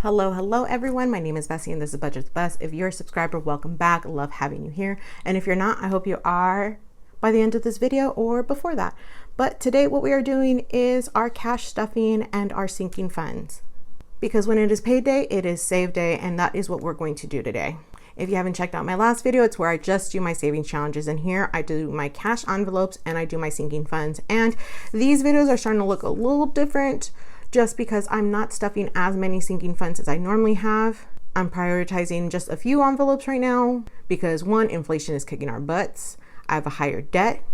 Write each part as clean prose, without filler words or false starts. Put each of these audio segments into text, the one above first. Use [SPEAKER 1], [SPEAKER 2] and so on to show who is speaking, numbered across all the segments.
[SPEAKER 1] Hello everyone. My name is Bessie and this is Budget's Best. If you're a subscriber, welcome back. Love having you here. And if you're not, I hope you are by the end of this video or before that. But today what we are doing is our cash stuffing and our sinking funds. Because when it is payday, it is save day, and that is what we're going to do today. If you haven't checked out my last video, it's where I just do my savings challenges, and here I do my cash envelopes and I do my sinking funds. And these videos are starting to look a little different just because I'm not stuffing as many sinking funds as I normally have. I'm prioritizing just a few envelopes right now because one, inflation is kicking our butts. I have a higher debt.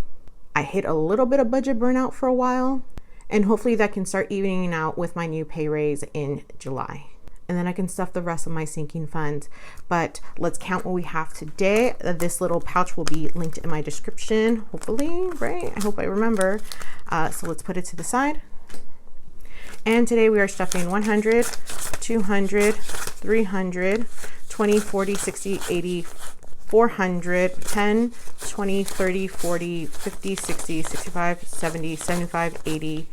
[SPEAKER 1] I hit a little bit of budget burnout for a while, and hopefully that can start evening out with my new pay raise in July. And then I can stuff the rest of my sinking funds. But let's count what we have today. This little pouch will be linked in my description, hopefully, right? I hope I remember. So let's put it to the side. And today we are stuffing 100, 200, 300, 20, 40, 60, 80, 400, 10, 20, 30, 40, 50, 60, 65, 70, 75, 80,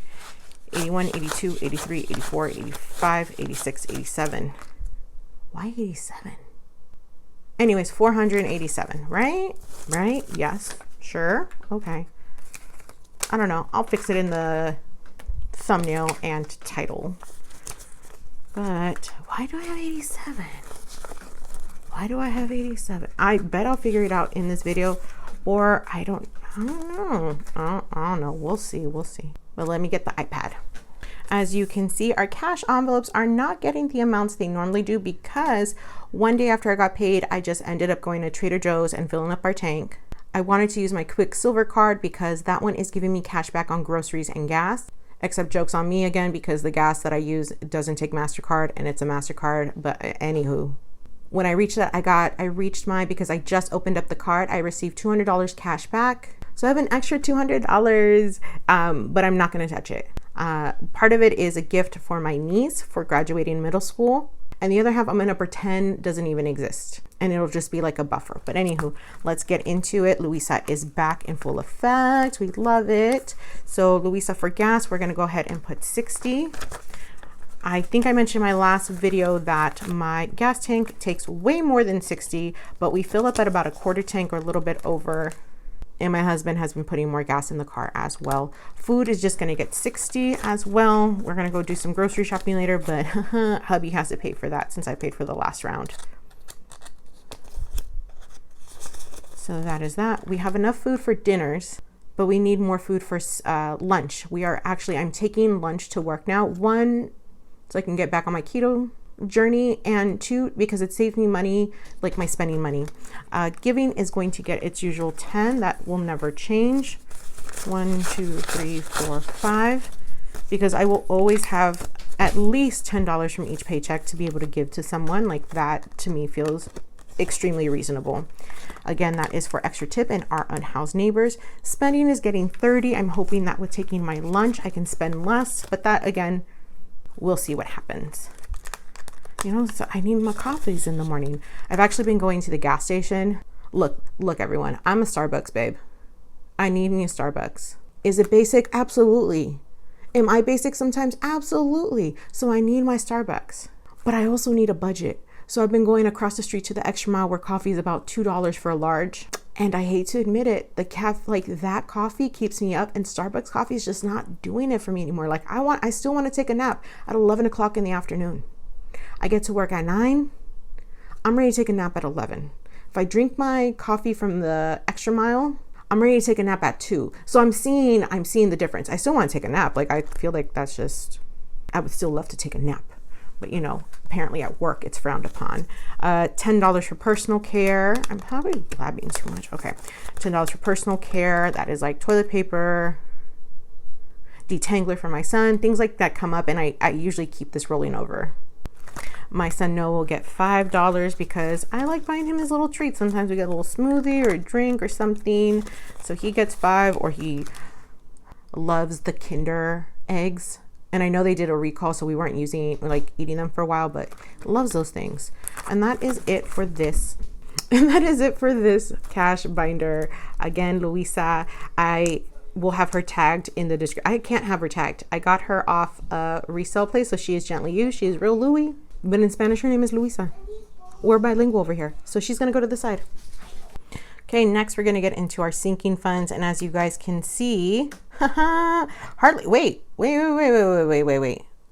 [SPEAKER 1] 81, 82, 83, 84, 85, 86, 87. Why 87? Anyways, 487, right? Right? Yes. Sure. Okay. I don't know. I'll fix it in the thumbnail and title. But why do I have 87? Why do I have 87? I bet I'll figure it out in this video, or I don't know. I don't know. We'll see. But let me get the iPad. As you can see, our cash envelopes are not getting the amounts they normally do because one day after I got paid, I just ended up going to Trader Joe's and filling up our tank. I wanted to use my Quicksilver card because that one is giving me cash back on groceries and gas. Except joke's on me again because the gas that I use doesn't take MasterCard and it's a MasterCard. But anywho, when I reached that, I reached because I just opened up the card, I received $200 cash back. So I have an extra $200, but I'm not going to touch it. Part of it is a gift for my niece for graduating middle school. And the other half, I'm going to pretend doesn't even exist. And it'll just be like a buffer. But anywho, let's get into it. Louisa is back in full effect. We love it. So Louisa, for gas, we're going to go ahead and put 60. I think I mentioned in my last video that my gas tank takes way more than 60, but we fill up at about a quarter tank or a little bit over. And my husband has been putting more gas in the car as well. Food is just going to get 60 as well. We're going to go do some grocery shopping later, but hubby has to pay for that since I paid for the last round. So that is that. We have enough food for dinners, but we need more food for lunch. I'm taking lunch to work now. One, so I can get back on my keto journey, and two, because it saves me money, like my spending money. Giving is going to get its usual 10. That will never change. 1, 2, 3, 4, 5, because I will always have at least $10 from each paycheck to be able to give to someone. Like that to me feels extremely reasonable. Again, that is for extra tip and our unhoused neighbors. Spending is getting 30. I'm hoping that with taking my lunch I can spend less, but that again, we'll see what happens. You know, so I need my coffees in the morning. I've actually been going to the gas station. Look everyone, I'm a Starbucks babe. I need me a Starbucks. Is it basic? Absolutely. Am I basic sometimes? Absolutely. So I need my Starbucks, but I also need a budget. So I've been going across the street to the Extra Mile where coffee is about $2 for a large. And I hate to admit it, that coffee keeps me up, and Starbucks coffee is just not doing it for me anymore. Like I still want to take a nap at 11 o'clock in the afternoon. I get to work at 9. I'm ready to take a nap at 11. If I drink my coffee from the Extra Mile, I'm ready to take a nap at 2. So I'm seeing the difference. I still want to take a nap. Like I feel like I would still love to take a nap. But you know, apparently at work it's frowned upon. $10 for personal care. I'm probably blabbing too much. Okay. $10 for personal care. That is like toilet paper, detangler for my son, things like that come up, and I usually keep this rolling over. My son Noah will get $5 because I like buying him his little treats. Sometimes we get a little smoothie or a drink or something. So he gets 5, or he loves the Kinder eggs. And I know they did a recall, so we weren't eating them for a while, but loves those things. And that is it for this. And that is it for this cash binder. Again, Louisa, I will have her tagged in the description. I can't have her tagged. I got her off a resale place, so she is gently used. She is real Louie. But in Spanish, her name is Luisa. We're bilingual over here. So she's going to go to the side. Okay, next we're going to get into our sinking funds. And as you guys can see, hardly, wait.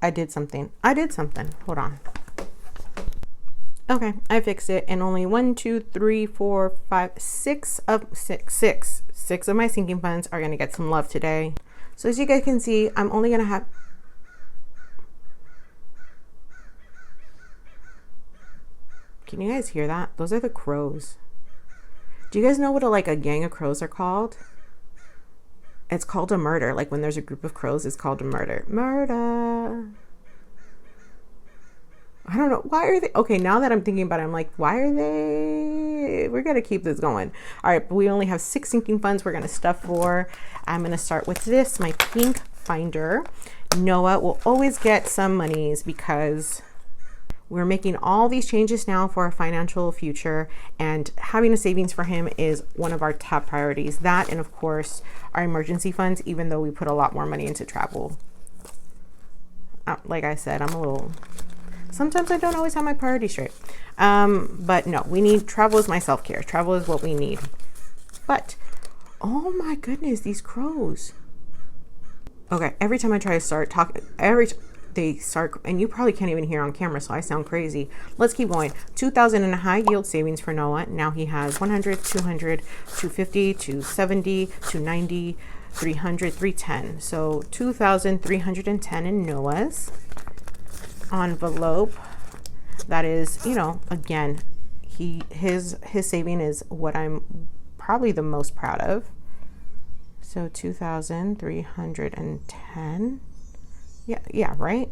[SPEAKER 1] I did something. Hold on. Okay, I fixed it. And only 6 of my sinking funds are going to get some love today. So as you guys can see, I'm only going to have... Can you guys hear that? Those are the crows. Do you guys know what a gang of crows are called? It's called a murder. Like when there's a group of crows, it's called a murder. Murder. I don't know. Why are they? Okay, now that I'm thinking about it, I'm like, why are they? We're going to keep this going. All right, but we only have 6 sinking funds we're going to stuff for. I'm going to start with this, my pink finder. Noah will always get some monies because we're making all these changes now for our financial future, and having a savings for him is one of our top priorities. That, and of course, our emergency funds, even though we put a lot more money into travel. Like I said, sometimes I don't always have my priorities straight. But no, travel is my self-care. Travel is what we need. But, oh my goodness, these crows. Okay, every time I try to start talking, they start, and you probably can't even hear on camera, so I sound crazy. Let's keep going. 2,000 in a high yield savings for Noah. Now he has 100, 200, 250, 270, 290, 300, 310. So 2,310 in Noah's envelope. That is, again, his saving is what I'm probably the most proud of. So 2,310. Yeah, right.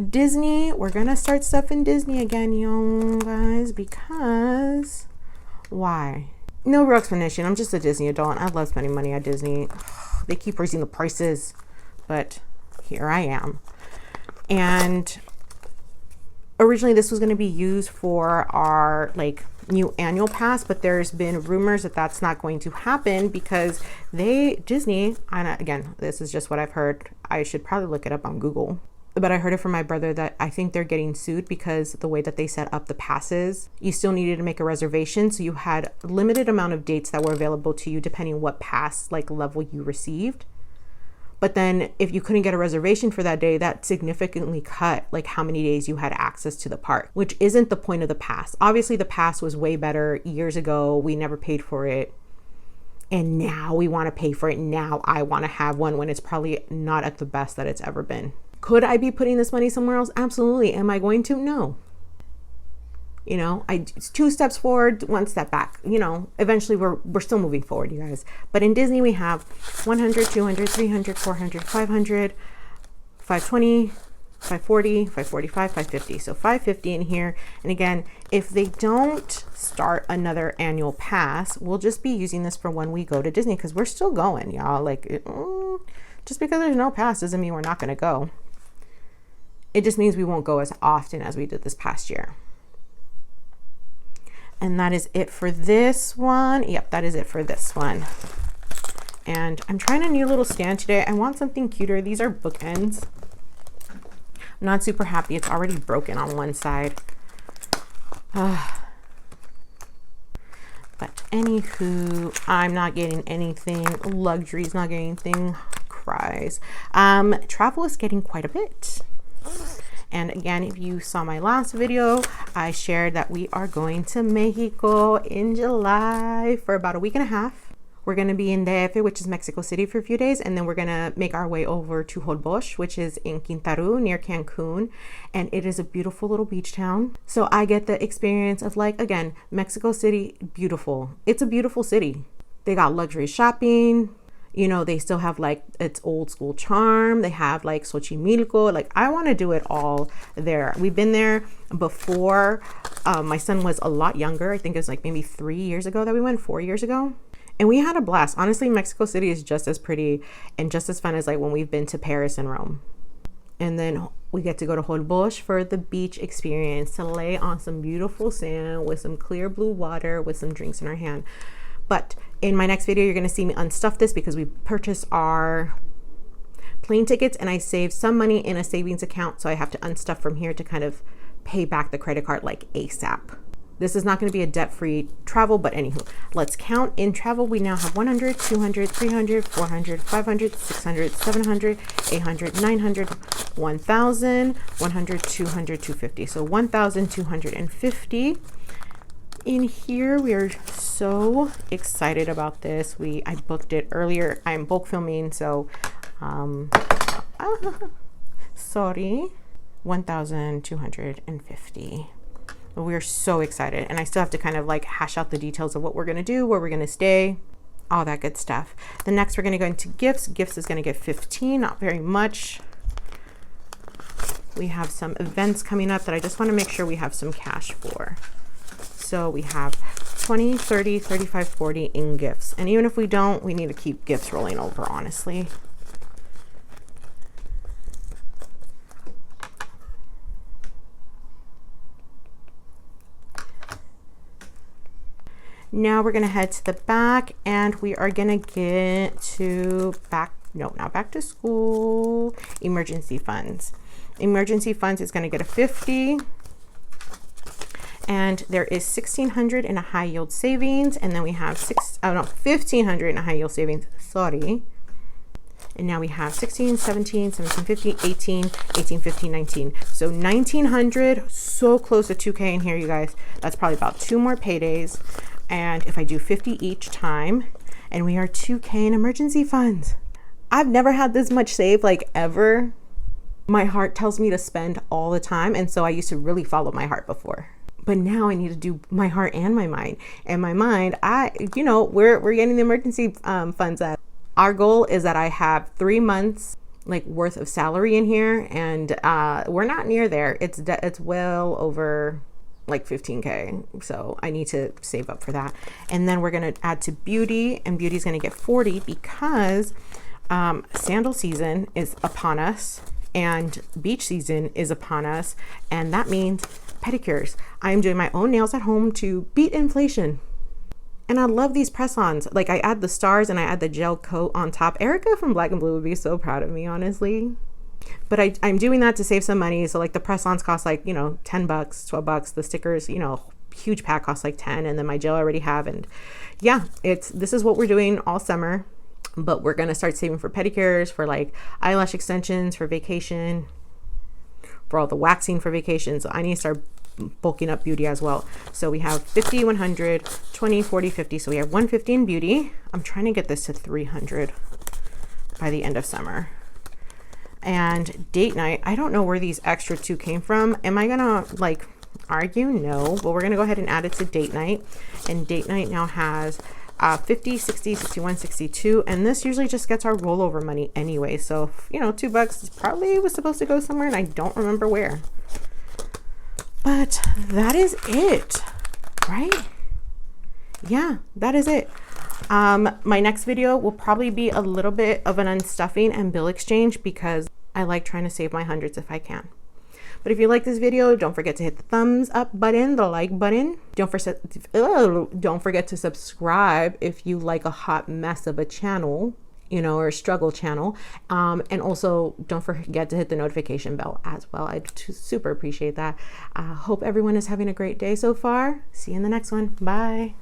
[SPEAKER 1] Disney, we're gonna start stuffing Disney again, you guys, because why? No real explanation. I'm just a Disney adult. I love spending money at Disney. They keep raising the prices, but here I am. And originally this was going to be used for our new annual pass, but there's been rumors that that's not going to happen because Disney, and again, this is just what I've heard. I should probably look it up on Google, but I heard it from my brother that I think they're getting sued because the way that they set up the passes, you still needed to make a reservation. So you had a limited amount of dates that were available to you depending what pass level you received. But then if you couldn't get a reservation for that day, that significantly cut how many days you had access to the park, which isn't the point of the pass. Obviously the pass was way better years ago. We never paid for it. And now we want to pay for it. Now I want to have one when it's probably not at the best that it's ever been. Could I be putting this money somewhere else? Absolutely. Am I going to? No. It's 2 steps forward, 1 step back. Eventually we're still moving forward, you guys. But in Disney, we have 100, 200, 300, 400, 500, 520, 540, 545, 550. So 550 in here. And again, if they don't start another annual pass, we'll just be using this for when we go to Disney because we're still going, y'all. Just because there's no pass doesn't mean we're not going to go. It just means we won't go as often as we did this past year. And that is it for this one. Yep, that is it for this one. And I'm trying a new little stand today. I want something cuter. These are bookends. I'm not super happy. It's already broken on one side. But anywho, I'm not getting anything. Luxury's not getting anything. Cries. Travel is getting quite a bit. And again, if you saw my last video, I shared that we are going to Mexico in July for about a week and a half. We're going to be in DF, which is Mexico City, for a few days. And then we're going to make our way over to Holbox, which is in Quintana Roo near Cancun. And it is a beautiful little beach town. So I get the experience of again, Mexico City, beautiful. It's a beautiful city. They got luxury shopping. They still have its old school charm. They have Xochimilco. I want to do it all there. We've been there before. My son was a lot younger. I think it was maybe 3 years ago that we went, 4 years ago. And we had a blast. Honestly, Mexico City is just as pretty and just as fun as when we've been to Paris and Rome. And then we get to go to Holbox for the beach experience, to lay on some beautiful sand with some clear blue water with some drinks in our hand. But in my next video, you're going to see me unstuff this because we purchased our plane tickets and I saved some money in a savings account. So I have to unstuff from here to kind of pay back the credit card like ASAP. This is not going to be a debt-free travel, but anywho, let's count. In travel, we now have 100, 200, 300, 400, 500, 600, 700, 800, 900, 1,000, 100, 200, 250. So 1,250 in here. We are so excited about this. I booked it earlier. I'm bulk filming, so sorry, 1,250. We're so excited, and I still have to kind of like hash out the details of what we're gonna do, where we're gonna stay, all that good stuff. The next, we're gonna go into gifts. Gifts is gonna get 15, not very much. We have some events coming up that I just wanna make sure we have some cash for. So we have 20, 30, 35, 40 in gifts. And even if we don't, we need to keep gifts rolling over, honestly. Now we're gonna head to the back, and we are gonna get to not back to school, emergency funds. Emergency funds is gonna get a 50, and there is 1,600 in a high yield savings, and then we have 1,500 in a high yield savings, sorry. And now we have 16, 17, 1750, 18, 18, 15, 19. So 1,900, so close to 2K in here, you guys. That's probably about 2 more paydays. And if I do 50 each time, and we are 2K in emergency funds. I've never had this much saved, like, ever. My heart tells me to spend all the time, and so I used to really follow my heart before. But now I need to do my heart and my mind. And my mind, we're getting the emergency funds up. Our goal is that I have 3 months like worth of salary in here, and we're not near there. It's well over like 15K. So I need to save up for that. And then we're going to add to beauty, and beauty is going to get 40 because sandal season is upon us and beach season is upon us. And that means pedicures. I am doing my own nails at home to beat inflation. And I love these press-ons. Like, I add the stars and I add the gel coat on top. Erica from Black and Blue would be so proud of me, honestly. But I'm doing that to save some money. So like the press-ons cost like, $10, $12. The stickers, huge pack costs like 10. And then my gel I already have. And yeah, this is what we're doing all summer. But we're going to start saving for pedicures, for like eyelash extensions, for vacation, for all the waxing for vacation. So I need to start bulking up beauty as well. So we have 50, 100, 20, 40, 50. So we have 150 in beauty. I'm trying to get this to 300 by the end of summer. And date night, I don't know where these extra 2 came from. Am I gonna like argue? No, but we're gonna go ahead and add it to date night. And date night now has 50, 60, 61, 62. And this usually just gets our rollover money anyway. So, $2 probably was supposed to go somewhere and I don't remember where. But that is it, right? Yeah, that is it. My next video will probably be a little bit of an unstuffing and bill exchange because I like trying to save my hundreds if I can. But if you like this video, don't forget to hit the thumbs up button, the like button. Don't forget to subscribe if you like a hot mess of a channel, or a struggle channel. And also don't forget to hit the notification bell as well. I super appreciate that. Hope everyone is having a great day so far. See you in the next one. Bye.